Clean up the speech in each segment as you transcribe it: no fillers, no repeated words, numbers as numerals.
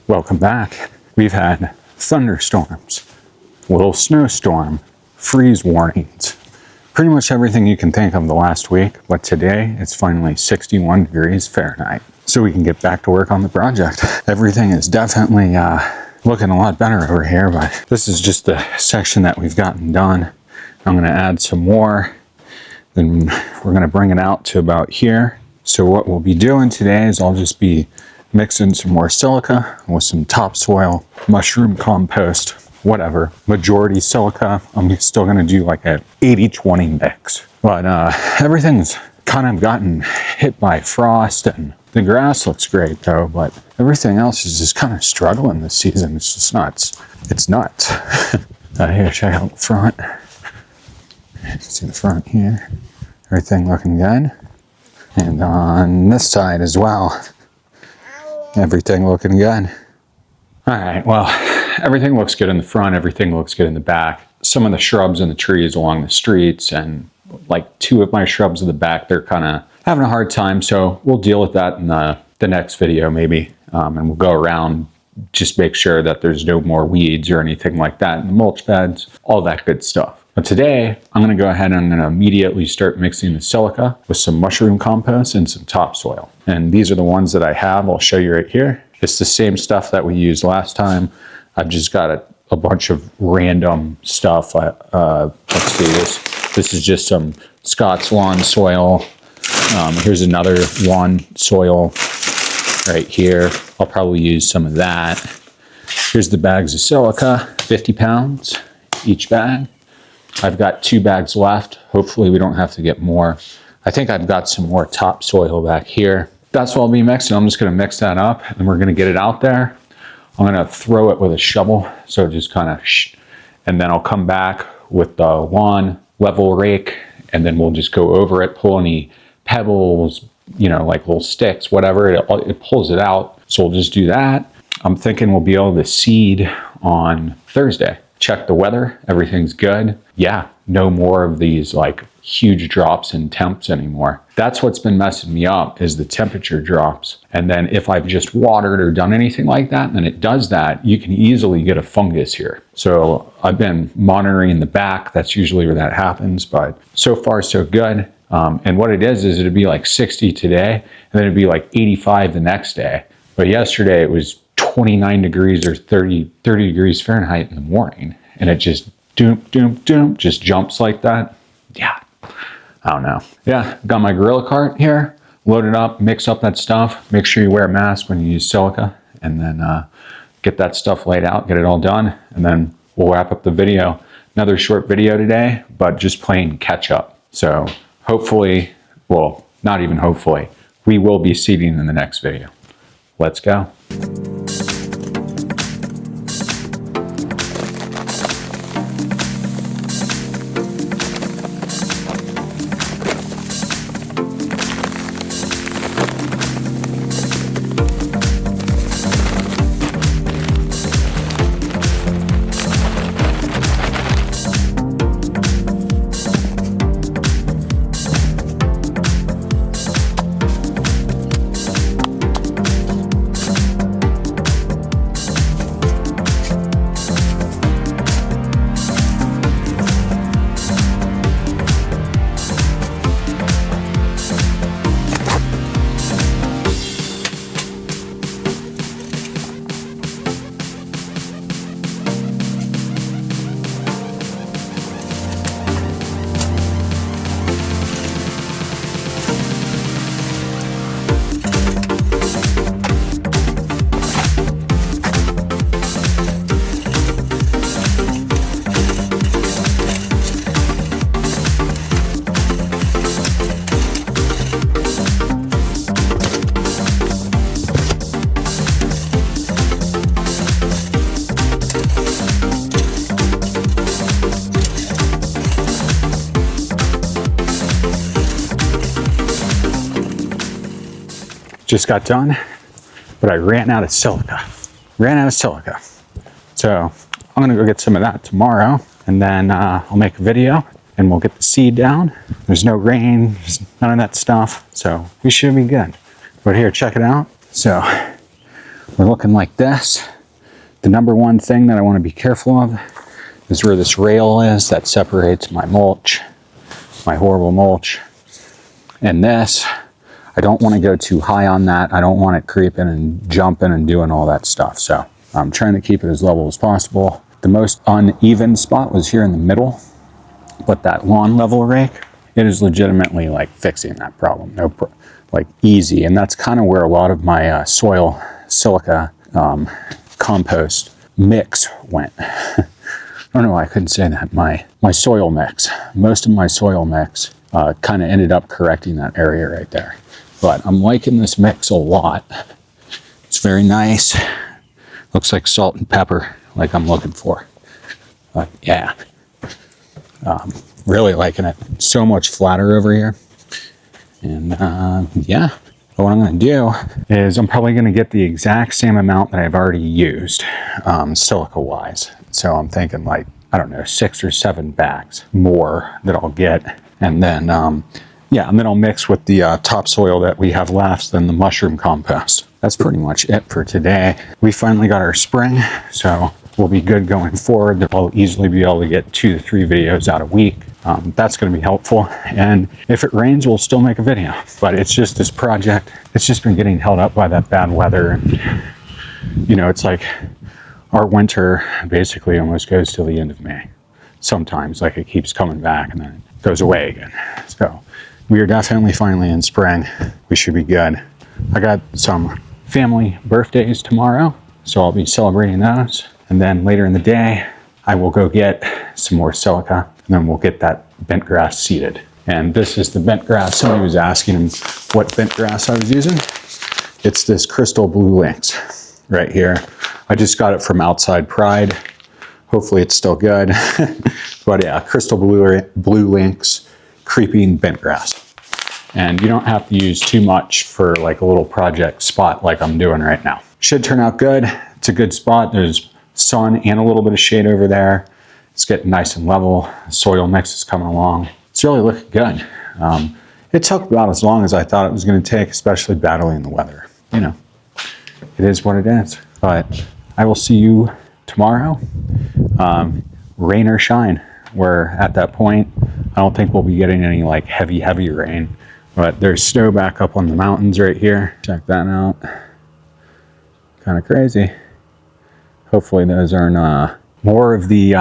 Welcome back. We've had thunderstorms, a little snowstorm, freeze warnings, pretty much everything you can think of the last week, but today it's finally 61 degrees Fahrenheit. So we can get back to work on the project. Everything is definitely looking a lot better over here, but this is just the section that we've gotten done. I'm gonna add some more, then we're gonna bring it out to about here. So what we'll be doing today is I'll just be mixing some more silica with some topsoil, mushroom compost, whatever. Majority silica. I'm still gonna do like a 80-20 mix. But everything's kind of gotten hit by frost, and the grass looks great though, but everything else is just kind of struggling this season. It's just nuts. It's nuts. Here, check out the front. See the front here. Everything looking good. And on this side as well. Everything looking good. All right, well, everything looks good in the front, everything looks good in the back. Some of the shrubs and the trees along the streets and like two of my shrubs in the back, they're kind of having a hard time. So we'll deal with that in the next video maybe. And we'll go around, just make sure that there's no more weeds or anything like that in the mulch beds, all that good stuff. But today, I'm gonna go ahead and I'm gonna immediately start mixing the silica with some mushroom compost and some topsoil. And these are the ones that I have. I'll show you right here. It's the same stuff that we used last time. I've just got a bunch of random stuff. Let's see this. This is just some Scott's lawn soil. Here's another lawn soil right here. I'll probably use some of that. Here's the bags of silica, 50 pounds each bag. I've got 2 bags left. Hopefully we don't have to get more. I think I've got some more topsoil back here. That's what I'll be mixing. I'm just gonna mix that up and we're gonna get it out there. I'm gonna throw it with a shovel. So just kind of, and then I'll come back with the lawn level rake and then we'll just go over it, pull any pebbles, you know, like little sticks, whatever, it pulls it out. So we'll just do that. I'm thinking we'll be able to seed on Thursday. Check the weather, everything's good. Yeah, no more of these like huge drops in temps anymore. That's what's been messing me up, is the temperature drops. And then if I've just watered or done anything like that, then it does that, you can easily get a fungus here. So I've been monitoring the back, that's usually where that happens, but so far so good. And what it is it'd be like 60 today, and then it'd be like 85 the next day. But yesterday it was 29 degrees or 30 degrees Fahrenheit in the morning, and it just just jumps like that. Yeah, I don't know. Yeah, got my Gorilla cart here, load it up, mix up that stuff. Make sure you wear a mask when you use silica, and then get that stuff laid out, get it all done, and then we'll wrap up the video. Another short video today, but just plain catch up. So hopefully, well, not even hopefully, we will be seeding in the next video. Let's go. Just got done, but I ran out of silica. So I'm gonna go get some of that tomorrow, and then I'll make a video and we'll get the seed down. There's no rain, there's none of that stuff, so we should be good. But here, check it out. So we're looking like this. The number one thing that I want to be careful of is where this rail is that separates my mulch, my horrible mulch, and this. I don't want to go too high on that. I don't want it creeping and jumping and doing all that stuff. So I'm trying to keep it as level as possible. The most uneven spot was here in the middle, but that lawn level rake, it is legitimately like fixing that problem. Like easy. And that's kind of where a lot of my soil silica compost mix went. I don't know why I couldn't say that. My soil mix, most of my soil mix kind of ended up correcting that area right there. But I'm liking this mix a lot. It's very nice. Looks like salt and pepper, like I'm looking for. But yeah, really liking it. So much flatter over here. And yeah, what I'm going to do is I'm probably going to get the exact same amount that I've already used, silica wise. So I'm thinking like, I don't know, 6 or 7 bags more that I'll get. And then, yeah, and then I'll mix with the topsoil that we have left, then the mushroom compost. That's pretty much it for today. We finally got our spring, so we'll be good going forward. I'll easily be able to get 2 to 3 videos out a week. That's going to be helpful. And if it rains, we'll still make a video. But it's just this project, it's just been getting held up by that bad weather. And, you know, it's like our winter basically almost goes till the end of May. Sometimes, like it keeps coming back and then it goes away again. So we are definitely finally in spring. We should be good. I got some family birthdays tomorrow, so I'll be celebrating those. And then later in the day, I will go get some more silica, and then we'll get that bentgrass seeded. And this is the bentgrass. Somebody was asking what bentgrass I was using. It's this crystal blue lynx right here. I just got it from Outside Pride. Hopefully it's still good. But yeah, crystal blue lynx creeping bentgrass. And you don't have to use too much for like a little project spot like I'm doing right now. Should turn out good. It's a good spot. There's sun and a little bit of shade over there. It's getting nice and level. The soil mix is coming along. It's really looking good. It took about as long as I thought it was going to take, especially battling the weather. You know, it is what it is. But I will see you tomorrow, rain or shine. We're at that point. I don't think we'll be getting any like heavy rain, but there's snow back up on the mountains right here. Check that out. Kind of crazy. Hopefully those aren't more of the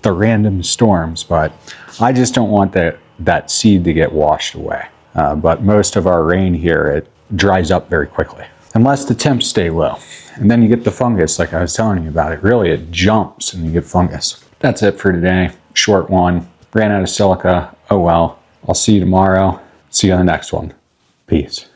random storms, but I just don't want that seed to get washed away. But most of our rain here, it dries up very quickly, unless the temps stay low. And then you get the fungus, like I was telling you about. It really, it jumps and you get fungus. That's it for today. Short one. Ran out of silica. Oh well. I'll see you tomorrow. See you on the next one. Peace.